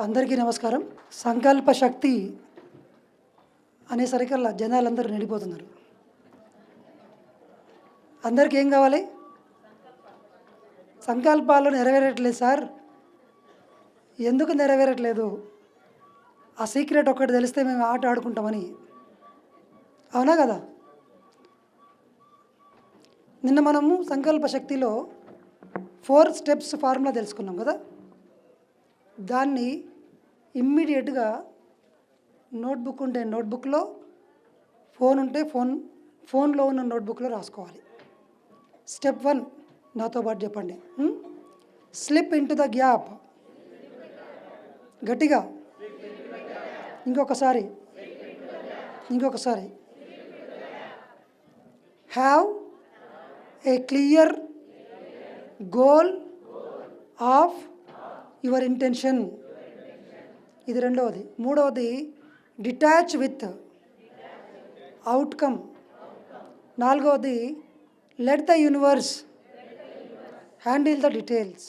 అందరికీ నమస్కారం. సంకల్ప శక్తి అనేసరికల్లా జనాలందరూ నిండిపోతున్నారు. అందరికీ ఏం కావాలి? సంకల్పాలు నెరవేరట్లేదు సార్. ఎందుకు నెరవేరట్లేదు? ఆ సీక్రెట్ ఒక్కటి తెలిస్తే మేము ఆట ఆడుకుంటామని. అవునా కదా? నిన్న మనము సంకల్ప శక్తిలో 4 స్టెప్స్ ఫార్ములా తెలుసుకున్నాం కదా. దాన్ని ఇమ్మీడియట్గా నోట్బుక్ ఉంటే నోట్బుక్లో, ఫోన్ ఉంటే ఫోన్లో ఉన్న నోట్బుక్లో రాసుకోవాలి. స్టెప్ 1 నాతో పాటు చెప్పండి. Slip in to the gap. గట్టిగా ఇంకొకసారి. Have a clear goal of your intention. ఇది రెండవది. మూడవది డిటాచ్ విత్ అవుట్కమ్. నాలుగవది let the universe handle the details.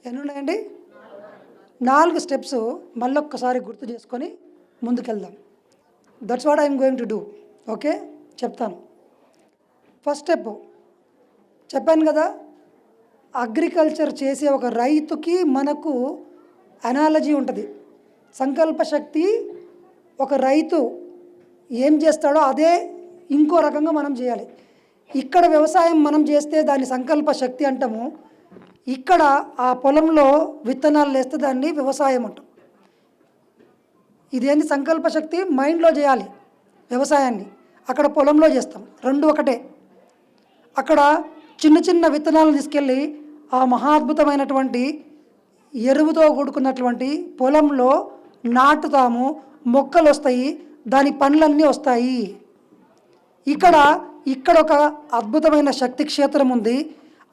ఎన్ని ఉన్నాయండి? 4 స్టెప్స్ మళ్ళొక్కసారి గుర్తు చేసుకొని ముందుకెళ్దాం. That's what I'm going to do. Okay, చెప్తాను. ఫస్ట్ స్టెప్ చెప్పాను కదా, అగ్రికల్చర్ చేసే ఒక రైతుకి మనకు అనాలజీ ఉంటుంది. సంకల్ప శక్తి ఒక రైతు ఏం చేస్తాడో అదే ఇంకో రకంగా మనం చేయాలి. ఇక్కడ వ్యవసాయం మనం చేస్తే దాన్ని సంకల్ప శక్తి అంటాము. ఇక్కడ ఆ పొలంలో విత్తనాలు వేస్తే దాన్ని వ్యవసాయం అంటాం. ఇదేంటి? సంకల్ప శక్తి మైండ్లో చేయాలి వ్యవసాయాన్ని, అక్కడ పొలంలో చేస్తాం. రెండు ఒకటే. అక్కడ చిన్న చిన్న విత్తనాలను తీసుకెళ్ళి ఆ మహాద్భుతమైనటువంటి ఎరువుతో కూడుకున్నటువంటి పొలంలో నాటుతాము. మొక్కలు వస్తాయి, దాని పండ్లన్నీ వస్తాయి. ఇక్కడ ఒక అద్భుతమైన శక్తి క్షేత్రం ఉంది.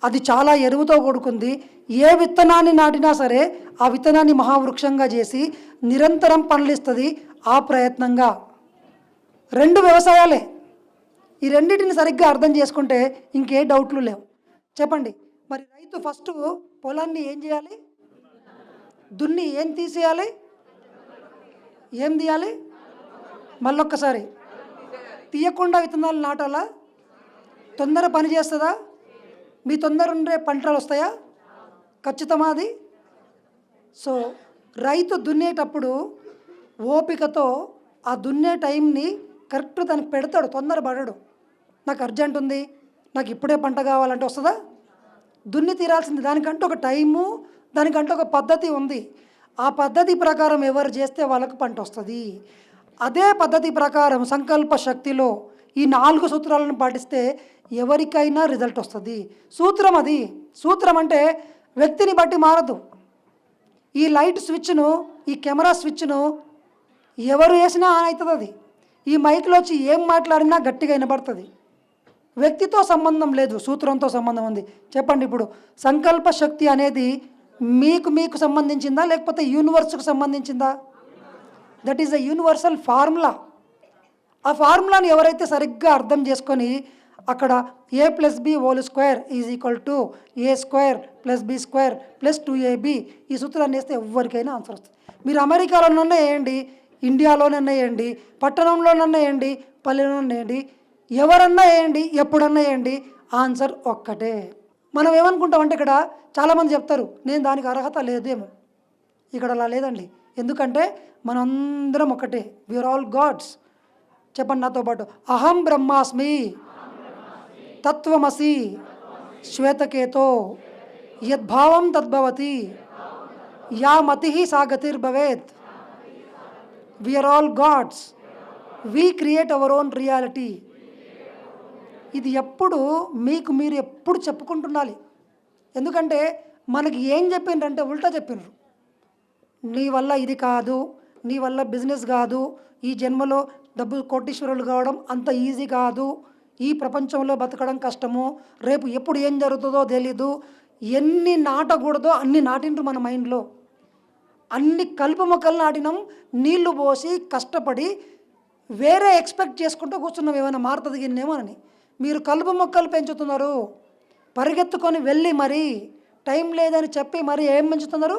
అది చాలా ఎరువుతో కూడుకుంది. ఏ విత్తనాన్ని నాటినా సరే ఆ విత్తనాన్ని మహావృక్షంగా చేసి నిరంతరం పండ్లిస్తుంది. ఆ ప్రయత్నంగా 2 వ్యవసాయాలే. ఈ రెండింటిని సరిగ్గా అర్థం చేసుకుంటే ఇంకే డౌట్లు లేవు. చెప్పండి, మరి రైతు ఫస్ట్ పొలాన్ని ఏం చేయాలి? దున్ని ఏం తీసేయాలి? ఏం తీయాలి? మళ్ళొక్కసారి. తీయకుండా విత్తనాలు నాటాలా? తొందర పని చేస్తుందా? మీ తొందర ఉండే పంటలు వస్తాయా? ఖచ్చితమా అది? సో రైతు దున్నేటప్పుడు ఓపికతో ఆ దున్నే టైంని కరెక్ట్ దానికి పెడతాడు. తొందర పడడు. నాకు అర్జెంట్ ఉంది, నాకు ఇప్పుడే పంట కావాలంటే వస్తుందా? దున్ని తీరాల్సింది. దానికంటూ ఒక టైము, దానికంటూ ఒక పద్ధతి ఉంది. ఆ పద్ధతి ప్రకారం ఎవరు చేస్తే వాళ్ళకు పంట వస్తుంది. అదే పద్ధతి ప్రకారం సంకల్ప శక్తిలో ఈ 4 సూత్రాలను పాటిస్తే ఎవరికైనా రిజల్ట్ వస్తుంది. సూత్రం అది. సూత్రం అంటే వ్యక్తిని బట్టి మారదు. ఈ లైట్ స్విచ్ను, ఈ కెమెరా స్విచ్ను ఎవరు వేసినా ఆన్ అవుతుంది. అది ఈ మైక్లో వచ్చి ఏం మాట్లాడినా గట్టిగా వినబడుతుంది. వ్యక్తితో సంబంధం లేదు, సూత్రంతో సంబంధం ఉంది. చెప్పండి, ఇప్పుడు సంకల్ప శక్తి అనేది మీకు సంబంధించిందా లేకపోతే యూనివర్స్కు సంబంధించిందా? That is the universal formula. ఆ ఫార్ములాని ఎవరైతే సరిగ్గా అర్థం చేసుకొని అక్కడ a+b² = a² + b² + 2ab ఈ సూత్రాన్ని వేస్తే ఎవరికైనా ఆన్సర్ వస్తుంది. మీరు అమెరికాలోనన్నా వేయండి, ఇండియాలోనన్నా వేయండి, పట్టణంలోనన్నా వేయండి, పల్లెలోనన్నా వేయండి, ఎవరన్నా వేయండి, ఎప్పుడన్నా వేయండి, ఆన్సర్ ఒక్కటే. మనం ఏమనుకుంటామంటే ఇక్కడ చాలామంది చెప్తారు నేను దానికి అర్హత లేదేమో. ఇక్కడ అలా లేదండి. ఎందుకంటే మనందరం ఒకటే. We are all gods. చెప్పండి నాతో పాటు. అహం బ్రహ్మాస్మి తత్వమసి శ్వేతకేతో యద్భావం తద్భవతి యా మతి సా గతిర్భవేత్. We are all gods. We create our own reality. ఇది ఎప్పుడు మీరు ఎప్పుడు చెప్పుకుంటుండాలి. ఎందుకంటే మనకి ఏం చెప్పిండ్రంటే ఉల్టా చెప్పిండ్రు. నీ వల్ల ఇది కాదు, నీ వల్ల బిజినెస్ కాదు, ఈ జన్మలో డబ్బు కోటీశ్వరులు కావడం అంత ఈజీ కాదు, ఈ ప్రపంచంలో బతకడం కష్టము, రేపు ఎప్పుడు ఏం జరుగుతుందో తెలీదు. ఎన్ని నాటకూడదో అన్ని నాటిండ్రు మన మైండ్లో. అన్ని కలుపు మొక్కలు నాటినాం, నీళ్లు పోసి కష్టపడి వేరే ఎక్స్పెక్ట్ చేసుకుంటూ కూర్చున్నాం ఏమైనా మారుతుంది గిన్నేమోనని. మీరు కలుపు మొక్కలు పెంచుతున్నారు. పరిగెత్తుకొని వెళ్ళి మరి టైం లేదని చెప్పి మరి ఏం పెంచుతున్నారు?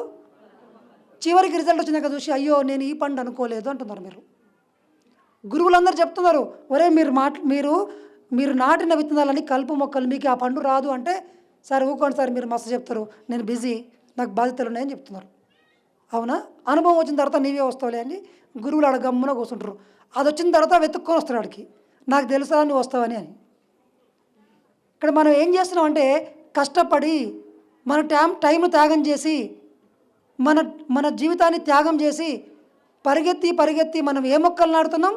చివరికి రిజల్ట్ వచ్చినాక చూసి అయ్యో నేను ఈ పండు అనుకోలేదు అంటున్నారు. మీరు గురువులందరూ చెప్తున్నారు, ఒరే మీరు నాటిన విత్తనాలని కలుపు మొక్కలు, మీకు ఆ పండు రాదు అంటే, సార్ ఊకోండి సార్, మీరు మస్తు చెప్తారు, నేను బిజీ, నాకు బాధ్యతలు ఉన్నాయని చెప్తున్నారు. అవునా? అనుభవం వచ్చిన తర్వాత నీవే వస్తావులే అని గురువులు ఆడ గమ్మున కూర్చుంటారు. అది వచ్చిన తర్వాత వెతుక్కొని వస్తాడు ఆడికి, నాకు తెలుసా నువ్వు వస్తావని అని. ఇక్కడ మనం ఏం చేస్తున్నాం అంటే, కష్టపడి మన టైంను త్యాగం చేసి మన జీవితాన్ని త్యాగం చేసి పరిగెత్తి మనం ఏ మొక్కలు నాడుతున్నాం?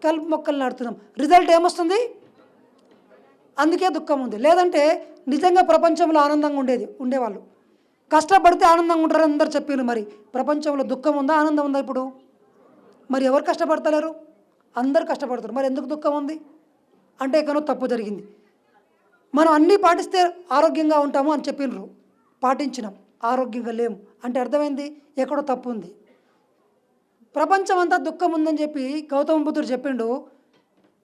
కలుపు మొక్కలు నాడుతున్నాం. రిజల్ట్ ఏమొస్తుంది? అందుకే దుఃఖం ఉంది. లేదంటే నిజంగా ప్రపంచంలో ఆనందంగా ఉండేవాళ్ళు. కష్టపడితే ఆనందంగా ఉంటారని అందరు చెప్పారు. మరి ప్రపంచంలో దుఃఖం ఉందా, ఆనందం ఉందా ఇప్పుడు? మరి ఎవరు కష్టపడతలేరు? అందరూ కష్టపడతారు. మరి ఎందుకు దుఃఖం ఉంది అంటే ఎక్కడో తప్పు జరిగింది. మనం అన్నీ పాటిస్తే ఆరోగ్యంగా ఉంటాము అని చెప్పినారు, పాటించినాం, ఆరోగ్యంగా లేము అంటే అర్థమైంది ఎక్కడో తప్పు ఉంది. ప్రపంచం అంతా దుఃఖం ఉందని చెప్పి గౌతమ బుద్ధుడు చెప్పిండు.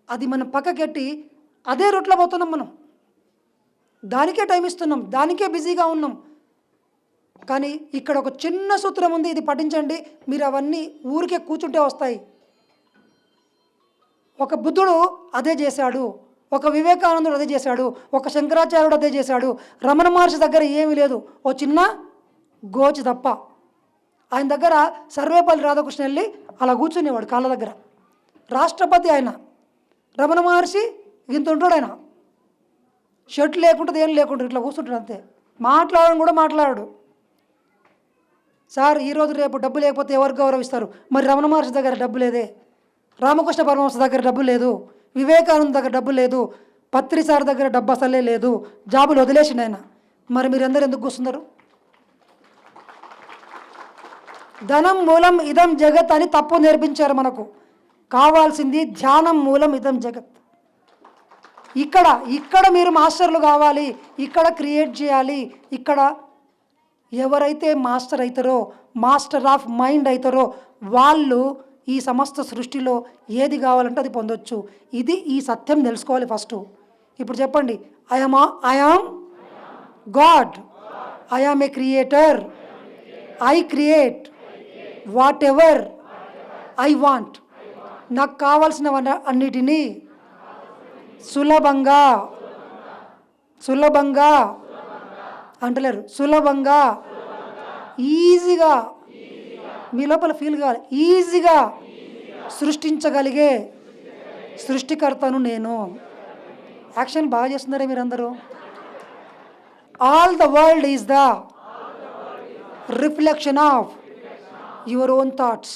అది మనం పక్కకెట్టి అదే రూట్లో పోతున్నాం. మనం దానికే టైం ఇస్తున్నాం, దానికే బిజీగా ఉన్నాం. కానీ ఇక్కడ ఒక చిన్న సూత్రం ఉంది, ఇది పఠించండి, మీరు అవన్నీ ఊరికే కూర్చుంటే వస్తాయి. ఒక బుద్ధుడు అదే చేశాడు, ఒక వివేకానందుడు అదే చేశాడు, ఒక శంకరాచార్యుడు అదే చేశాడు. రమణ మహర్షి దగ్గర ఏమీ లేదు, ఓ చిన్న గోచి తప్ప. ఆయన దగ్గర సర్వేపల్లి రాధాకృష్ణ వెళ్ళి అలా కూర్చునేవాడు కాళ్ళ దగ్గర. రాష్ట్రపతి ఆయన. రమణ మహర్షి ఇంత ఉంటాడు, ఆయన షర్ట్ లేకుండా ఏం లేకుండా ఇట్లా కూర్చుంటాడు అంతే. మాట్లాడడం కూడా మాట్లాడాడు. సార్ ఈరోజు రేపు డబ్బు లేకపోతే ఎవరు గౌరవిస్తారు? మరి రమణ మహర్షి దగ్గర డబ్బు లేదే, రామకృష్ణ పరమహంస దగ్గర డబ్బు లేదు, వివేకానంద దగ్గర డబ్బు లేదు, పత్రి సార్ దగ్గర డబ్బు అసలే లేదు, జాబులు వదిలేసిండు ఆయన. మరి మీరందరూ ఎందుకు కూర్చున్నారు? ధనం మూలం ఇదం జగత్ అని తప్పు నేర్పించారు మనకు. కావాల్సింది ధ్యానం మూలం ఇదం జగత్. ఇక్కడ మీరు మాస్టర్లు కావాలి, ఇక్కడ క్రియేట్ చేయాలి. ఇక్కడ ఎవరైతే మాస్టర్ అవుతారో, మాస్టర్ ఆఫ్ మైండ్ అవుతారో, వాళ్ళు ఈ సమస్త సృష్టిలో ఏది కావాలంటే అది పొందొచ్చు. ఈ సత్యం తెలుసుకోవాలి ఫస్ట్. ఇప్పుడు చెప్పండి, I am God, I am a creator, I create what ever I want. నాకు కావాల్సిన అన్నిటినీ సులభంగా అంటలేరు, సులభంగా ఈజీగా మీ లోపల ఫీల్ కావాలి, ఈజీగా సృష్టించగలిగే సృష్టికర్తను నేను. యాక్షన్ బాగా చేస్తున్నారే మీరందరూ. All the world is the reflection of your own thoughts.